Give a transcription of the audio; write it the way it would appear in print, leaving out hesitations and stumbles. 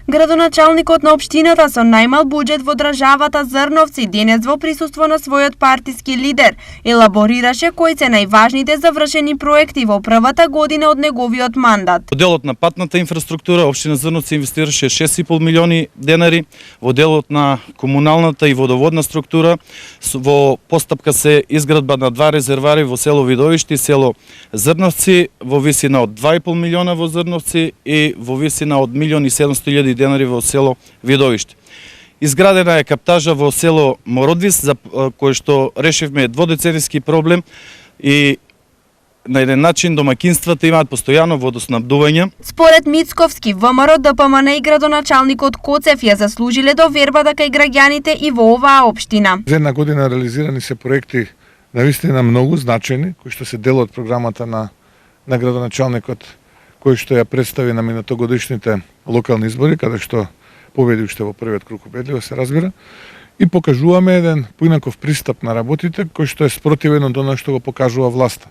Градоначалникот на општината со најмал буџет во државата Зрновци денес во присуство на својот партиски лидер елаборираше кои се најважните завршени проекти во првата година од неговиот мандат. Во делот на патната инфраструктура општина Зрновци инвестираше 6,5 милиони денари, во делот на комуналната и водоводна структура во постапка се изградба на 2 резервари во село Видовиште и село Зрновци во висина од 2,5 милиона во Зрновци и во висина од 1.700.000 денари во село Видовиште. Изградена е каптажа во село Мородвис, за кој што решивме дводеценијски проблем и на еден начин домакинствата имаат постојано водоснабдување. Според Мицковски, ВМРО, ДПМН и градоначалникот Коцев ја заслужиле довербата кај граѓаните и во оваа општина. За една година реализирани се проекти навистина многу значајни, кои што се дел од програмата на градоначалникот, кој што ја представи на минатогодишните локални избори, каде што победи уште во првиот круг, убедливо се разбира, и покажуваме еден поинаков пристап на работите, кој што е спротивен од она што го покажува власта.